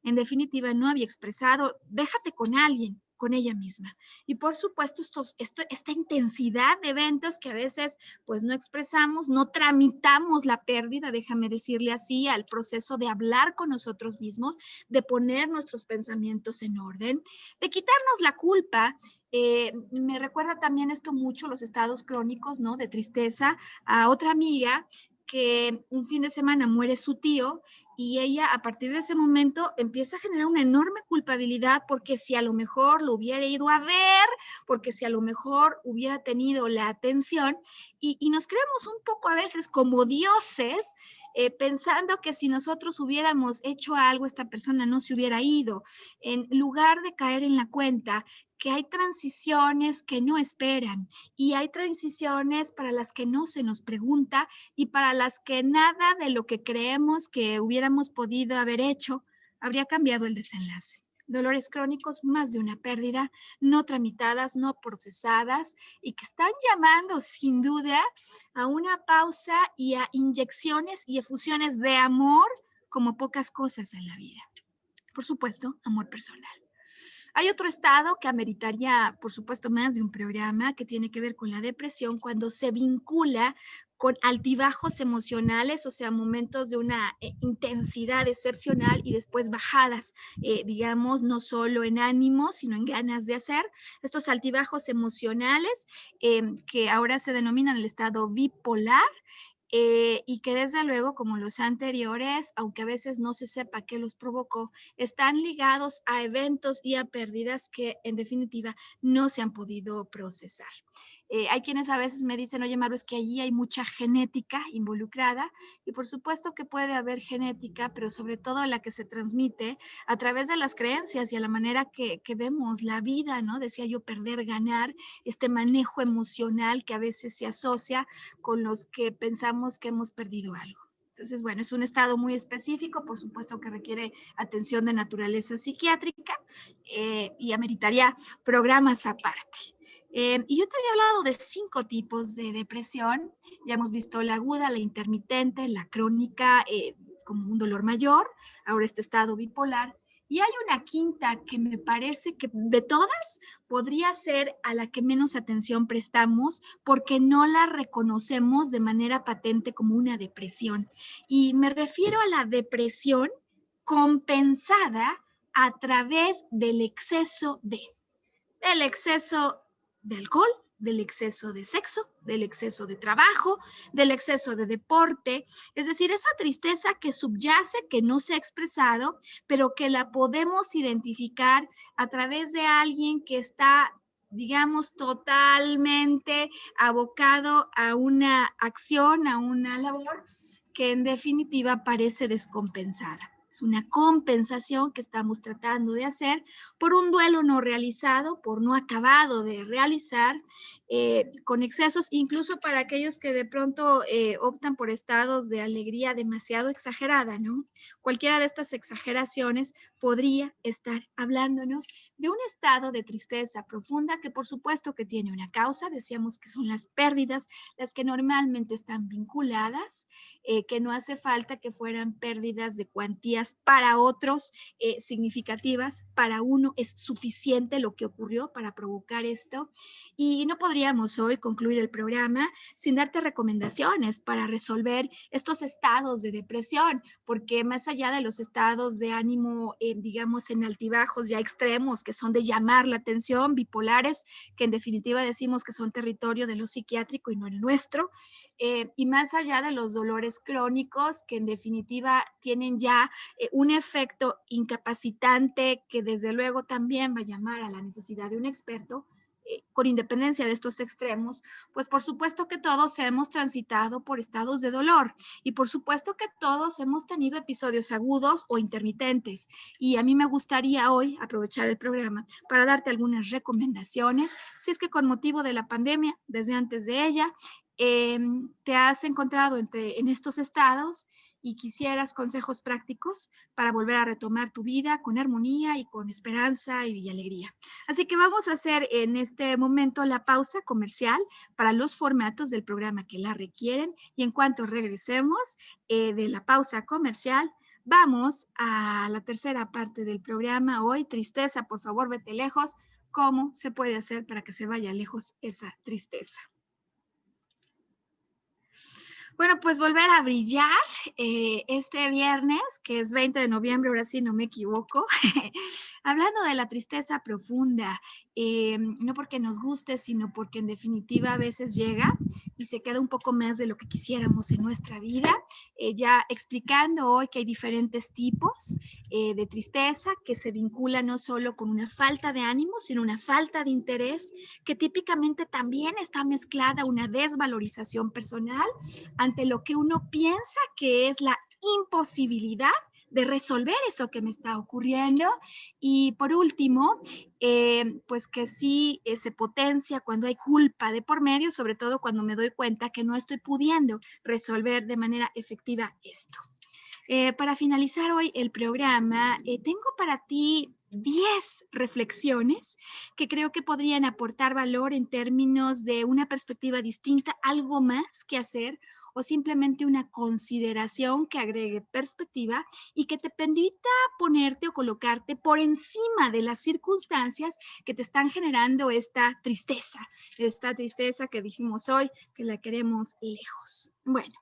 en definitiva no había expresado, déjate con alguien, con ella misma. Y por supuesto, esta intensidad de eventos que a veces pues no expresamos, no tramitamos la pérdida, déjame decirle así, al proceso de hablar con nosotros mismos, de poner nuestros pensamientos en orden, de quitarnos la culpa. Me recuerda también esto mucho los estados crónicos, ¿no? De tristeza. A otra amiga que un fin de semana muere su tío y ella a partir de ese momento empieza a generar una enorme culpabilidad porque si a lo mejor lo hubiera ido a ver, porque si a lo mejor hubiera tenido la atención y nos creemos un poco a veces como dioses, pensando que si nosotros hubiéramos hecho algo, esta persona no se hubiera ido, en lugar de caer en la cuenta que hay transiciones que no esperan y hay transiciones para las que no se nos pregunta y para las que nada de lo que creemos que hubiéramos podido haber hecho habría cambiado el desenlace. Dolores crónicos, más de una pérdida, no tramitadas, no procesadas y que están llamando sin duda a una pausa y a inyecciones y efusiones de amor como pocas cosas en la vida. Por supuesto, amor personal. Hay otro estado que ameritaría, por supuesto, más de un programa que tiene que ver con la depresión cuando se vincula con altibajos emocionales, o sea, momentos de una intensidad excepcional y después bajadas, digamos, no solo en ánimo, sino en ganas de hacer. Estos altibajos emocionales que ahora se denominan el estado bipolar, y que desde luego, como los anteriores, aunque a veces no se sepa qué los provocó, están ligados a eventos y a pérdidas que en definitiva no se han podido procesar. Hay quienes a veces me dicen, oye Maru, es que allí hay mucha genética involucrada y por supuesto que puede haber genética, pero sobre todo la que se transmite a través de las creencias y a la manera que vemos la vida, ¿no? Decía yo, perder, ganar, este manejo emocional que a veces se asocia con los que pensamos que hemos perdido algo. Entonces, bueno, es un estado muy específico, por supuesto que requiere atención de naturaleza psiquiátrica y ameritaría programas aparte. Y yo te había hablado de 5 tipos de depresión. Ya hemos visto la aguda, la intermitente, la crónica, como un dolor mayor, ahora este estado bipolar. Y hay una quinta que me parece que de todas podría ser a la que menos atención prestamos porque no la reconocemos de manera patente como una depresión. Y me refiero a la depresión compensada a través del exceso del exceso de alcohol, del exceso de sexo, del exceso de trabajo, del exceso de deporte, es decir, esa tristeza que subyace, que no se ha expresado, pero que la podemos identificar a través de alguien que está, digamos, totalmente abocado a una acción, a una labor que en definitiva parece descompensada. Es una compensación que estamos tratando de hacer por un duelo no realizado, por no acabado de realizar, con excesos, incluso para aquellos que de pronto optan por estados de alegría demasiado exagerada, ¿no? Cualquiera de estas exageraciones podría estar hablándonos de un estado de tristeza profunda que por supuesto que tiene una causa. Decíamos que son las pérdidas las que normalmente están vinculadas, que no hace falta que fueran pérdidas de cuantías para otros significativas, para uno es suficiente lo que ocurrió para provocar esto. Y no podríamos hoy concluir el programa sin darte recomendaciones para resolver estos estados de depresión, porque más allá de los estados de ánimo, digamos, en altibajos ya extremos, que son de llamar la atención, bipolares, que en definitiva decimos que son territorio de lo psiquiátrico y no el nuestro, y más allá de los dolores crónicos, que en definitiva tienen ya un efecto incapacitante que desde luego también va a llamar a la necesidad de un experto, con independencia de estos extremos, pues por supuesto que todos hemos transitado por estados de dolor y por supuesto que todos hemos tenido episodios agudos o intermitentes. Y a mí me gustaría hoy aprovechar el programa para darte algunas recomendaciones, si es que con motivo de la pandemia, desde antes de ella, te has encontrado en estos estados y quisieras consejos prácticos para volver a retomar tu vida con armonía y con esperanza y alegría. Así que vamos a hacer en este momento la pausa comercial para los formatos del programa que la requieren y en cuanto regresemos de la pausa comercial, vamos a la tercera parte del programa. Hoy, tristeza, por favor, vete lejos. ¿Cómo se puede hacer para que se vaya lejos esa tristeza? Bueno, pues volver a brillar este viernes, que es 20 de noviembre, ahora sí no me equivoco, hablando de la tristeza profunda, no porque nos guste, sino porque en definitiva a veces llega y se queda un poco más de lo que quisiéramos en nuestra vida, ya explicando hoy que hay diferentes tipos de tristeza que se vinculan no solo con una falta de ánimo, sino una falta de interés, que típicamente también está mezclada a una desvalorización personal ante lo que uno piensa que es la imposibilidad de resolver eso que me está ocurriendo. Y por último, pues que sí se potencia cuando hay culpa de por medio, sobre todo cuando me doy cuenta que no estoy pudiendo resolver de manera efectiva esto. Para finalizar hoy el programa, tengo para ti 10 reflexiones que creo que podrían aportar valor en términos de una perspectiva distinta, algo más que hacer o simplemente una consideración que agregue perspectiva y que te permita ponerte o colocarte por encima de las circunstancias que te están generando esta tristeza que dijimos hoy que la queremos lejos. Bueno.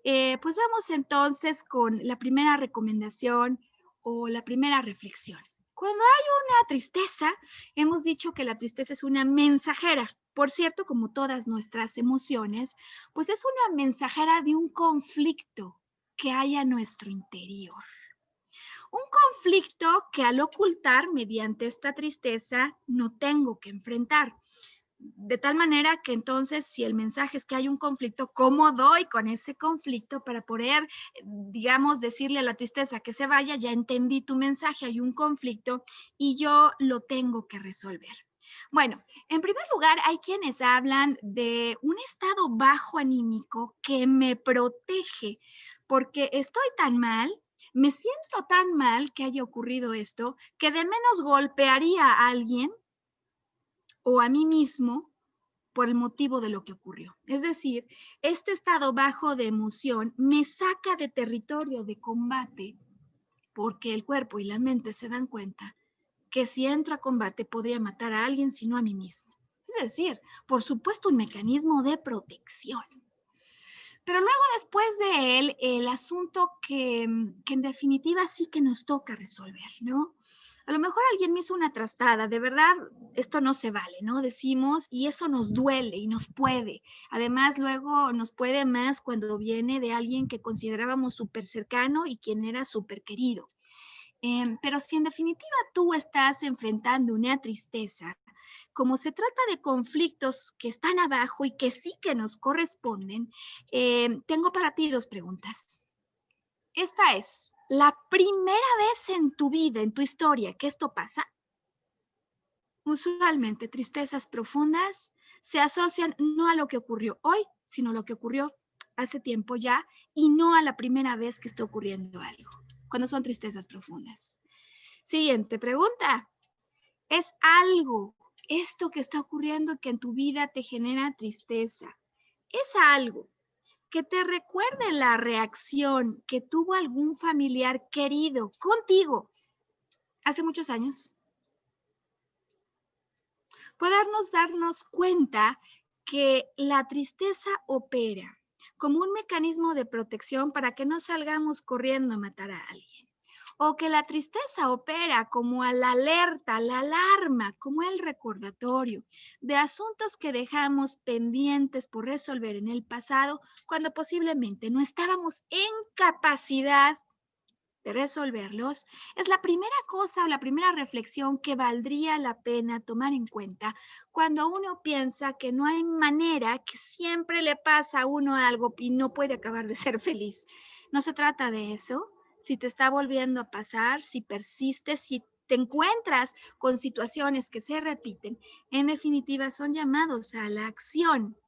Pues vamos entonces con la primera recomendación o la primera reflexión. Cuando hay una tristeza, hemos dicho que la tristeza es una mensajera. Por cierto, como todas nuestras emociones, pues es una mensajera de un conflicto que hay a nuestro interior. Un conflicto que al ocultar mediante esta tristeza no tengo que enfrentar. De tal manera que entonces, si el mensaje es que hay un conflicto, ¿cómo doy con ese conflicto para poder, digamos, decirle a la tristeza que se vaya? Ya entendí tu mensaje, hay un conflicto y yo lo tengo que resolver. Bueno, en primer lugar, hay quienes hablan de un estado bajo anímico que me protege, porque estoy tan mal, me siento tan mal que haya ocurrido esto, que de menos golpearía a alguien o a mí mismo por el motivo de lo que ocurrió. Es decir, este estado bajo de emoción me saca de territorio de combate porque el cuerpo y la mente se dan cuenta que si entro a combate podría matar a alguien, sino a mí mismo. Es decir, por supuesto, un mecanismo de protección. Pero luego después de él, el asunto que en definitiva sí que nos toca resolver, ¿no? A lo mejor alguien me hizo una trastada, de verdad, esto no se vale, ¿no? Decimos, y eso nos duele y nos puede. Además, luego nos puede más cuando viene de alguien que considerábamos súper cercano y quien era súper querido. Pero si en definitiva tú estás enfrentando una tristeza como se trata de conflictos que están abajo y que sí que nos corresponden, tengo para ti 2 preguntas. Esta es, ¿la primera vez en tu vida, en tu historia, que esto pasa? Usualmente, tristezas profundas se asocian no a lo que ocurrió hoy, sino a lo que ocurrió hace tiempo ya y no a la primera vez que está ocurriendo algo, cuando son tristezas profundas. Siguiente pregunta. ¿Es algo esto que está ocurriendo que en tu vida te genera tristeza? ¿Es algo que te recuerde la reacción que tuvo algún familiar querido contigo hace muchos años? Podernos darnos cuenta que la tristeza opera como un mecanismo de protección para que no salgamos corriendo a matar a alguien. O que la tristeza opera como a la alerta, la alarma, como el recordatorio de asuntos que dejamos pendientes por resolver en el pasado cuando posiblemente no estábamos en capacidad de resolverlos, es la primera cosa o la primera reflexión que valdría la pena tomar en cuenta cuando uno piensa que no hay manera, que siempre le pasa a uno algo y no puede acabar de ser feliz. No se trata de eso. Si te está volviendo a pasar, si persistes, si te encuentras con situaciones que se repiten, en definitiva son llamados a la acción.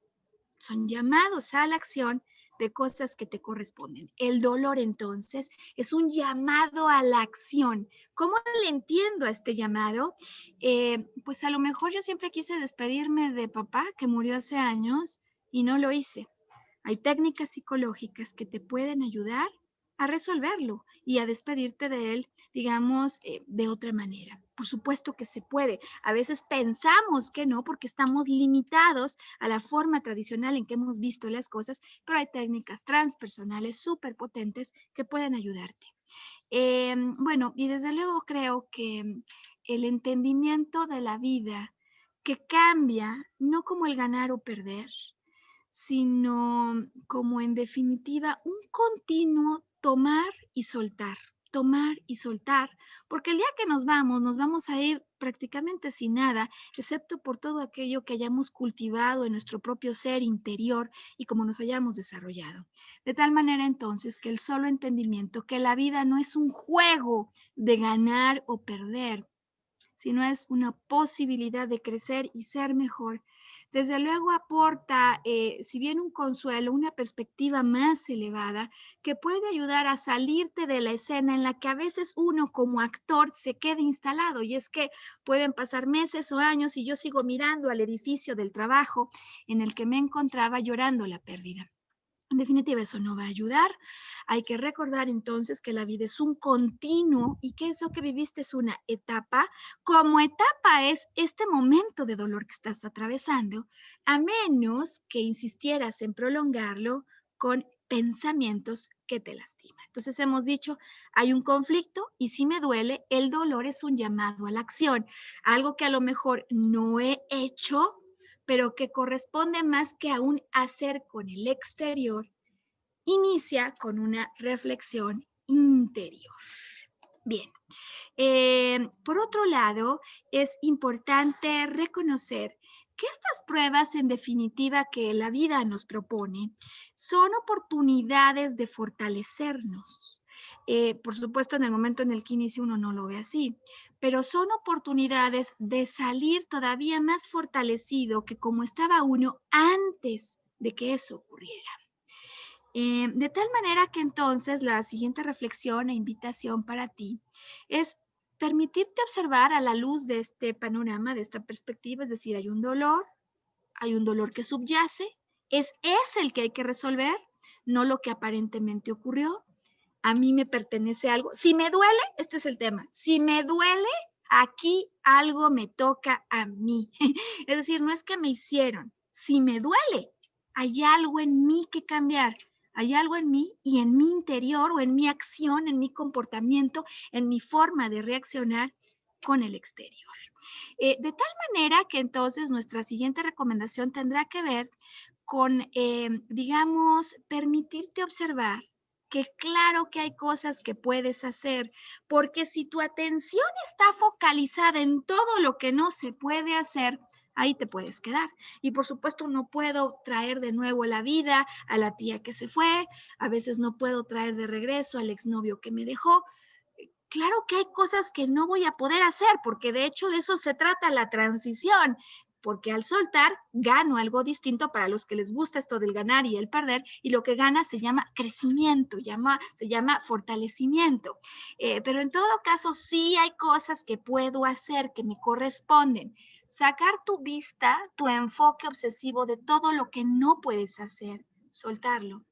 Son llamados a la acción de cosas que te corresponden. El dolor, entonces, es un llamado a la acción. ¿Cómo le entiendo a este llamado? Pues a lo mejor yo siempre quise despedirme de papá, que murió hace años, y no lo hice. Hay técnicas psicológicas que te pueden ayudar a resolverlo y a despedirte de él, digamos, de otra manera. Por supuesto que se puede. A veces pensamos que no porque estamos limitados a la forma tradicional en que hemos visto las cosas, pero hay técnicas transpersonales súper potentes que pueden ayudarte. Bueno, y desde luego creo que el entendimiento de la vida que cambia, no como el ganar o perder, sino como en definitiva un continuo tomar y soltar, porque el día que nos vamos a ir prácticamente sin nada, excepto por todo aquello que hayamos cultivado en nuestro propio ser interior y como nos hayamos desarrollado. De tal manera entonces que el solo entendimiento que la vida no es un juego de ganar o perder, sino es una posibilidad de crecer y ser mejor. Desde luego aporta, si bien un consuelo, una perspectiva más elevada que puede ayudar a salirte de la escena en la que a veces uno como actor se queda instalado. Y es que pueden pasar meses o años y yo sigo mirando al edificio del trabajo en el que me encontraba llorando la pérdida. En definitiva, eso no va a ayudar. Hay que recordar entonces que la vida es un continuo y que eso que viviste es una etapa. Como etapa es este momento de dolor que estás atravesando, a menos que insistieras en prolongarlo con pensamientos que te lastiman. Entonces hemos dicho, hay un conflicto y si me duele, el dolor es un llamado a la acción. Algo que a lo mejor no he hecho, pero que corresponde más que a un hacer con el exterior, inicia con una reflexión interior. Bien, por otro lado, es importante reconocer que estas pruebas, en definitiva, que la vida nos propone, son oportunidades de fortalecernos. Por supuesto, en el momento en el que inicia uno no lo ve así, pero son oportunidades de salir todavía más fortalecido que como estaba uno antes de que eso ocurriera. De tal manera que entonces la siguiente reflexión e invitación para ti es permitirte observar a la luz de este panorama, de esta perspectiva, es decir, hay un dolor que subyace, es el que hay que resolver, no lo que aparentemente ocurrió. A mí me pertenece algo. Si me duele, este es el tema, si me duele, aquí algo me toca a mí. Es decir, no es que me hicieron, si me duele, hay algo en mí que cambiar. Hay algo en mí y en mi interior o en mi acción, en mi comportamiento, en mi forma de reaccionar con el exterior. De tal manera que entonces nuestra siguiente recomendación tendrá que ver con, digamos, permitirte observar que claro que hay cosas que puedes hacer, porque si tu atención está focalizada en todo lo que no se puede hacer, ahí te puedes quedar. Y por supuesto no puedo traer de nuevo a la vida a la tía que se fue, a veces no puedo traer de regreso al exnovio que me dejó. Claro que hay cosas que no voy a poder hacer, porque de hecho de eso se trata la transición, porque al soltar gano algo distinto para los que les gusta esto del ganar y el perder, y lo que gana se llama crecimiento, se llama fortalecimiento. Pero en todo caso sí hay cosas que puedo hacer que me corresponden. Sacar tu vista, tu enfoque obsesivo de todo lo que no puedes hacer, soltarlo,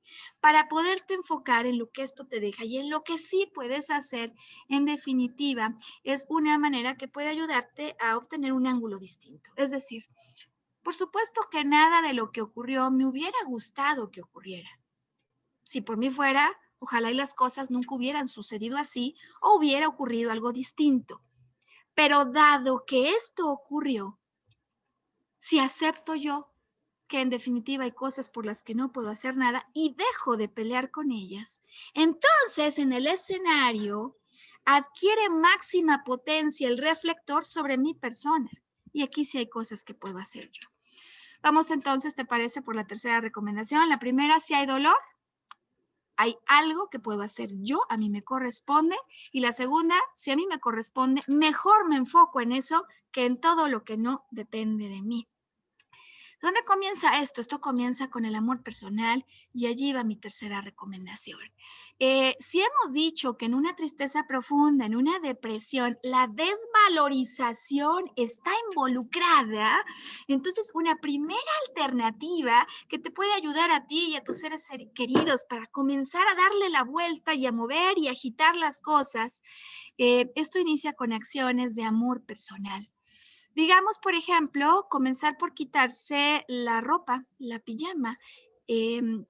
para poderte enfocar en lo que esto te deja y en lo que sí puedes hacer. En definitiva, es una manera que puede ayudarte a obtener un ángulo distinto. Es decir, por supuesto que nada de lo que ocurrió me hubiera gustado que ocurriera. Si por mí fuera, ojalá y las cosas nunca hubieran sucedido así o hubiera ocurrido algo distinto. Pero dado que esto ocurrió, si acepto yo que en definitiva hay cosas por las que no puedo hacer nada y dejo de pelear con ellas, entonces en el escenario adquiere máxima potencia el reflector sobre mi persona. Y aquí sí hay cosas que puedo hacer yo. Vamos entonces, ¿te parece? Por la tercera recomendación. La primera, si hay dolor, hay algo que puedo hacer yo, a mí me corresponde. Y la segunda, si a mí me corresponde, mejor me enfoco en eso que en todo lo que no depende de mí. ¿Dónde comienza esto? Esto comienza con el amor personal y allí va mi tercera recomendación. Si hemos dicho que en una tristeza profunda, en una depresión, la desvalorización está involucrada, entonces una primera alternativa que te puede ayudar a ti y a tus seres queridos para comenzar a darle la vuelta y a mover y agitar las cosas, esto inicia con acciones de amor personal. Digamos, por ejemplo, comenzar por quitarse la ropa, la pijama,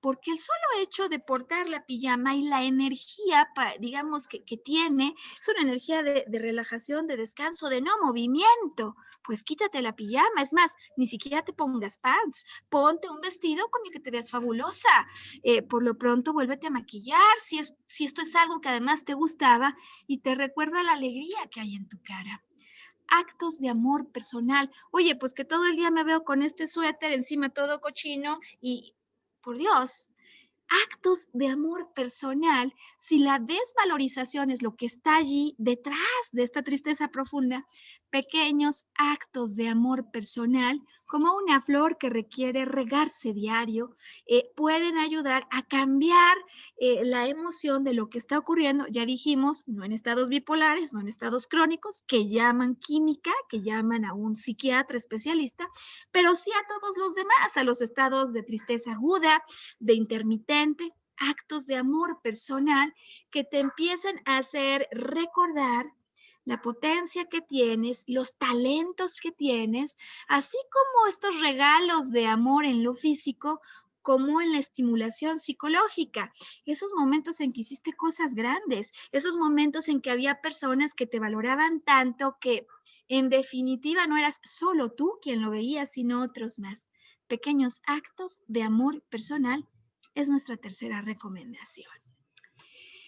porque el solo hecho de portar la pijama y la energía, digamos, que tiene, es una energía de relajación, de descanso, de no movimiento. Pues quítate la pijama. Es más, ni siquiera te pongas pants. Ponte un vestido con el que te veas fabulosa. Por lo pronto, vuélvete a maquillar si esto es algo que además te gustaba y te recuerda la alegría que hay en tu cara. Actos de amor personal. Oye, pues que todo el día me veo con este suéter encima todo cochino y, por Dios, actos de amor personal, si la desvalorización es lo que está allí detrás de esta tristeza profunda, pequeños actos de amor personal, como una flor que requiere regarse diario, pueden ayudar a cambiar la emoción de lo que está ocurriendo. Ya dijimos, no en estados bipolares, no en estados crónicos, que llaman química, que llaman a un psiquiatra especialista, pero sí a todos los demás, a los estados de tristeza aguda, de intermitente, actos de amor personal que te empiezan a hacer recordar la potencia que tienes, los talentos que tienes, así como estos regalos de amor en lo físico, como en la estimulación psicológica. Esos momentos en que hiciste cosas grandes, esos momentos en que había personas que te valoraban tanto que en definitiva no eras solo tú quien lo veía, sino otros más. Pequeños actos de amor personal es nuestra tercera recomendación.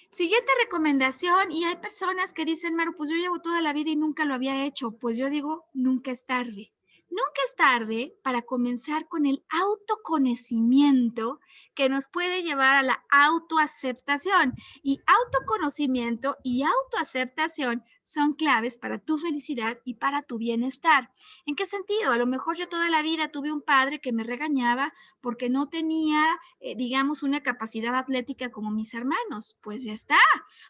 Siguiente recomendación, y hay personas que dicen, Maru, pues yo llevo toda la vida y nunca lo había hecho. Pues yo digo, nunca es tarde. Nunca es tarde para comenzar con el autoconocimiento que nos puede llevar a la autoaceptación. Y autoconocimiento y autoaceptación son claves para tu felicidad y para tu bienestar. ¿En qué sentido? A lo mejor yo toda la vida tuve un padre que me regañaba porque no tenía, digamos, una capacidad atlética como mis hermanos. Pues ya está.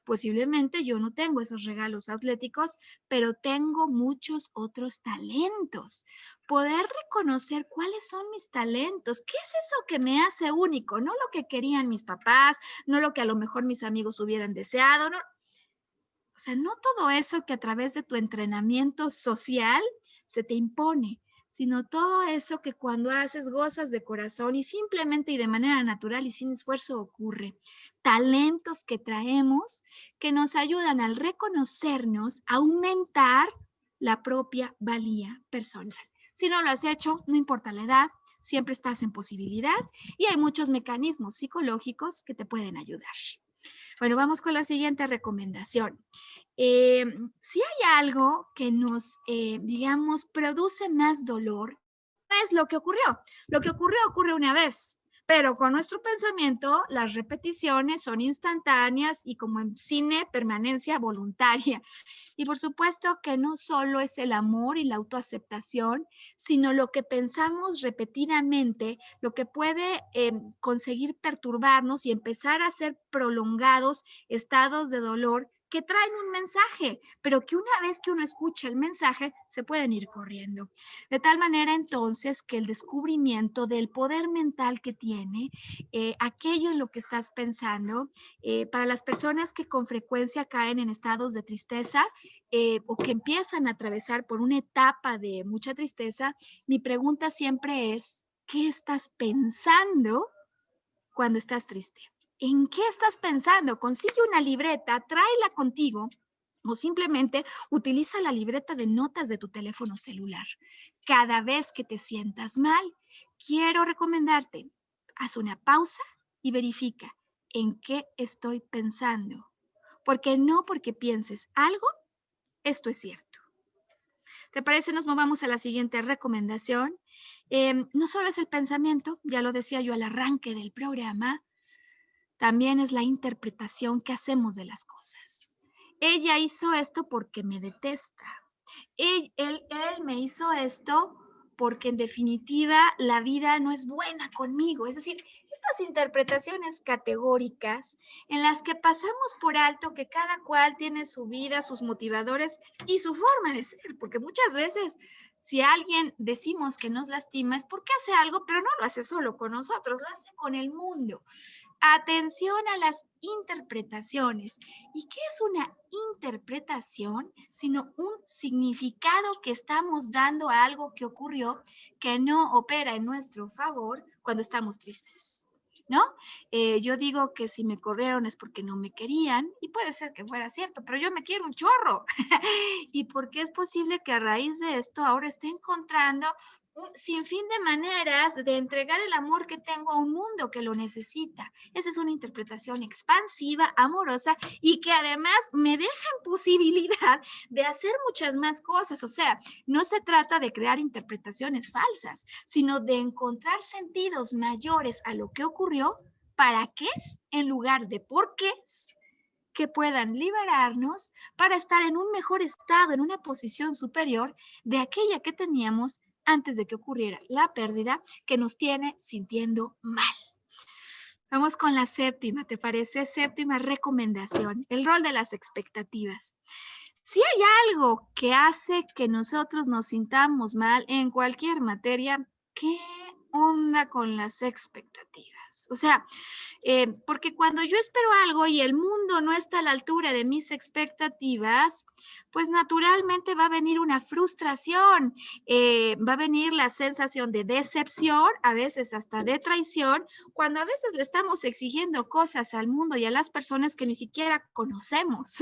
Posiblemente yo no tengo esos regalos atléticos, pero tengo muchos otros talentos. Poder reconocer cuáles son mis talentos, qué es eso que me hace único, no lo que querían mis papás, no lo que a lo mejor mis amigos hubieran deseado, no. O sea, no todo eso que a través de tu entrenamiento social se te impone, sino todo eso que cuando haces gozas de corazón y simplemente y de manera natural y sin esfuerzo ocurre. Talentos que traemos que nos ayudan al reconocernos, a aumentar la propia valía personal. Si no lo has hecho, no importa la edad, siempre estás en posibilidad y hay muchos mecanismos psicológicos que te pueden ayudar. Bueno, vamos con la siguiente recomendación. Si hay algo que nos, digamos, produce más dolor es lo que ocurrió. Lo que ocurrió ocurre una vez. Pero con nuestro pensamiento, las repeticiones son instantáneas y como en cine, permanencia voluntaria. Y por supuesto que no solo es el amor y la autoaceptación, sino lo que pensamos repetidamente, lo que puede conseguir perturbarnos y empezar a ser prolongados estados de dolor que traen un mensaje, pero que una vez que uno escucha el mensaje, se pueden ir corriendo. De tal manera entonces que el descubrimiento del poder mental que tiene, aquello en lo que estás pensando, para las personas que con frecuencia caen en estados de tristeza, o que empiezan a atravesar por una etapa de mucha tristeza, mi pregunta siempre es, ¿qué estás pensando cuando estás triste? ¿En qué estás pensando? Consigue una libreta, tráela contigo o simplemente utiliza la libreta de notas de tu teléfono celular. Cada vez que te sientas mal, quiero recomendarte, haz una pausa y verifica en qué estoy pensando. Porque no porque pienses algo, esto es cierto. ¿Te parece? Nos movamos a la siguiente recomendación. No solo es el pensamiento, ya lo decía yo al arranque del programa, también es la interpretación que hacemos de las cosas. Ella hizo esto porque me detesta. Él me hizo esto porque en definitiva la vida no es buena conmigo. Es decir, estas interpretaciones categóricas en las que pasamos por alto que cada cual tiene su vida, sus motivadores y su forma de ser, porque muchas veces si alguien decimos que nos lastima es porque hace algo, pero no lo hace solo con nosotros, lo hace con el mundo. Atención a las interpretaciones. ¿Y qué es una interpretación? Sino un significado que estamos dando a algo que ocurrió que no opera en nuestro favor cuando estamos tristes, ¿no? Yo digo que si me corrieron es porque no me querían y puede ser que fuera cierto, pero yo me quiero un chorro. ¿Y por qué es posible que a raíz de esto ahora esté encontrando un sinfín de maneras de entregar el amor que tengo a un mundo que lo necesita? Esa es una interpretación expansiva, amorosa y que además me deja en posibilidad de hacer muchas más cosas. O sea, no se trata de crear interpretaciones falsas, sino de encontrar sentidos mayores a lo que ocurrió, para qué es en lugar de por qué es, que puedan liberarnos para estar en un mejor estado, en una posición superior de aquella que teníamos antes de que ocurriera la pérdida que nos tiene sintiendo mal. Vamos con la séptima, ¿te parece? Séptima recomendación, el rol de las expectativas. Si hay algo que hace que nosotros nos sintamos mal en cualquier materia, ¿qué onda con las expectativas? O sea, porque cuando yo espero algo y el mundo no está a la altura de mis expectativas, pues naturalmente va a venir una frustración, va a venir la sensación de decepción, a veces hasta de traición, cuando a veces le estamos exigiendo cosas al mundo y a las personas que ni siquiera conocemos,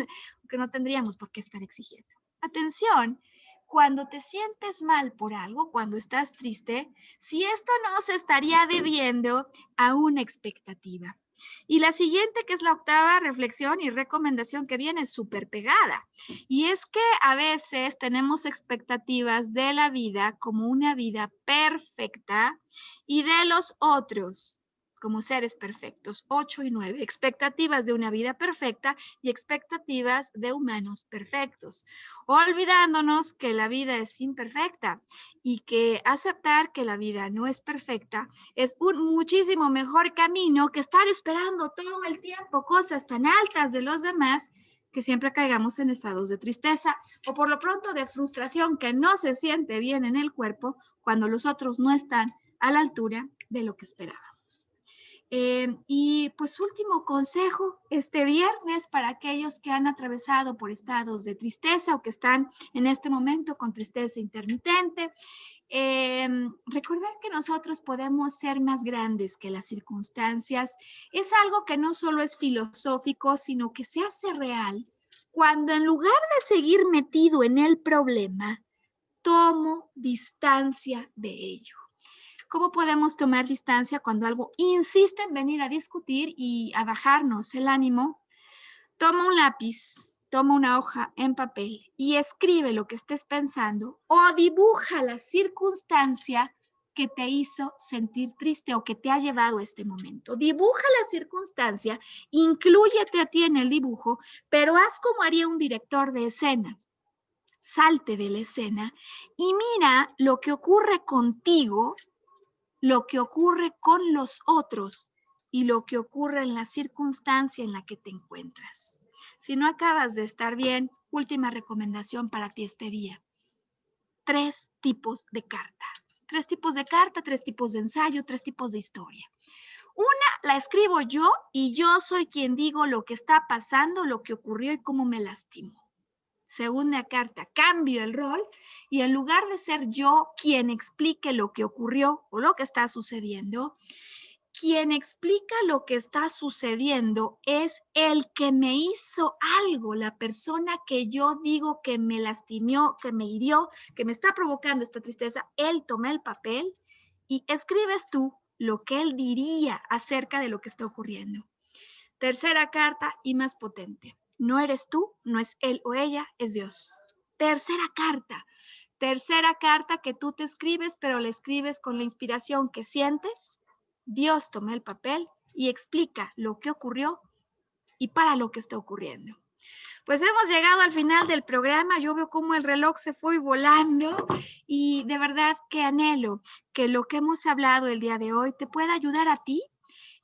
que no tendríamos por qué estar exigiendo. Atención, cuando te sientes mal por algo, cuando estás triste, si esto no se estaría debiendo a una expectativa. Y la siguiente, que es la octava reflexión y recomendación que viene súper pegada. Y es que a veces tenemos expectativas de la vida como una vida perfecta y de los otros como seres perfectos. 8 y 9. Expectativas de una vida perfecta y expectativas de humanos perfectos. Olvidándonos que la vida es imperfecta y que aceptar que la vida no es perfecta es un muchísimo mejor camino que estar esperando todo el tiempo cosas tan altas de los demás que siempre caigamos en estados de tristeza o por lo pronto de frustración que no se siente bien en el cuerpo cuando los otros no están a la altura de lo que esperábamos. Y pues último consejo este viernes para aquellos que han atravesado por estados de tristeza o que están en este momento con tristeza intermitente. Recordar que nosotros podemos ser más grandes que las circunstancias es algo que no solo es filosófico, sino que se hace real cuando en lugar de seguir metido en el problema, tomo distancia de ello. ¿Cómo podemos tomar distancia cuando algo insiste en venir a discutir y a bajarnos el ánimo? Toma un lápiz, toma una hoja en papel y escribe lo que estés pensando o dibuja la circunstancia que te hizo sentir triste o que te ha llevado a este momento. Dibuja la circunstancia, inclúyete a ti en el dibujo, pero haz como haría un director de escena. Salte de la escena y mira lo que ocurre contigo, lo que ocurre con los otros y lo que ocurre en la circunstancia en la que te encuentras. Si no acabas de estar bien, última recomendación para ti este día. 3 tipos de carta. 3 tipos de carta, 3 tipos de ensayo, 3 tipos de historia. Una la escribo yo y yo soy quien digo lo que está pasando, lo que ocurrió y cómo me lastimó. Segunda carta, cambio el rol y en lugar de ser yo quien explique lo que ocurrió o lo que está sucediendo, quien explica lo que está sucediendo es el que me hizo algo, la persona que yo digo que me lastimó, que me hirió, que me está provocando esta tristeza. Él toma el papel y escribes tú lo que él diría acerca de lo que está ocurriendo. Tercera carta y más potente. No eres tú, no es él o ella, es Dios. Tercera carta que tú te escribes, pero la escribes con la inspiración que sientes. Dios toma el papel y explica lo que ocurrió y para lo que está ocurriendo. Pues hemos llegado al final del programa. Yo veo cómo el reloj se fue volando y de verdad que anhelo que lo que hemos hablado el día de hoy te pueda ayudar a ti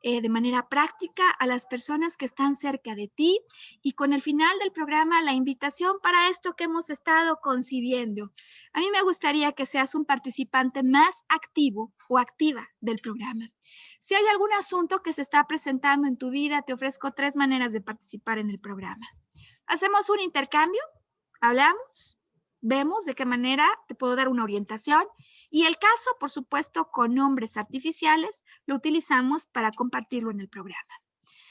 de manera práctica a las personas que están cerca de ti y con el final del programa la invitación para esto que hemos estado concibiendo. A mí me gustaría que seas un participante más activo o activa del programa. Si hay algún asunto que se está presentando en tu vida, te ofrezco 3 maneras de participar en el programa. Hacemos un intercambio, hablamos, vemos de qué manera te puedo dar una orientación y el caso, por supuesto, con nombres artificiales, lo utilizamos para compartirlo en el programa.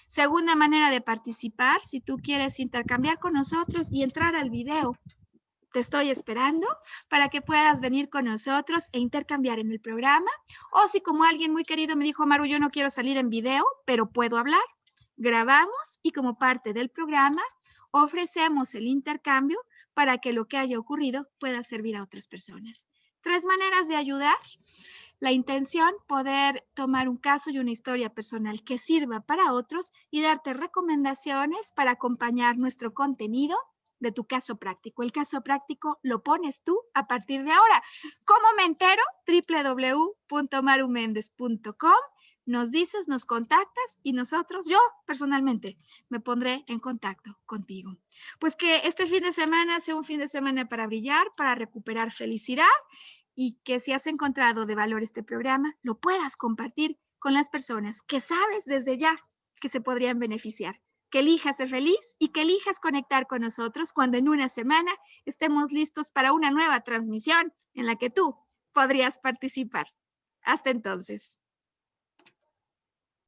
Segunda manera de participar, si tú quieres intercambiar con nosotros y entrar al video, te estoy esperando para que puedas venir con nosotros e intercambiar en el programa. O si como alguien muy querido me dijo, Maru, yo no quiero salir en video, pero puedo hablar, grabamos y como parte del programa ofrecemos el intercambio para que lo que haya ocurrido pueda servir a otras personas. 3 maneras de ayudar. La intención, poder tomar un caso y una historia personal que sirva para otros y darte recomendaciones para acompañar nuestro contenido de tu caso práctico. El caso práctico lo pones tú a partir de ahora. ¿Cómo me entero? www.marumendez.com. Nos dices, nos contactas y nosotros, yo personalmente, me pondré en contacto contigo. Pues que este fin de semana sea un fin de semana para brillar, para recuperar felicidad y que si has encontrado de valor este programa, lo puedas compartir con las personas que sabes desde ya que se podrían beneficiar. Que elijas ser feliz y que elijas conectar con nosotros cuando en una semana estemos listos para una nueva transmisión en la que tú podrías participar. Hasta entonces.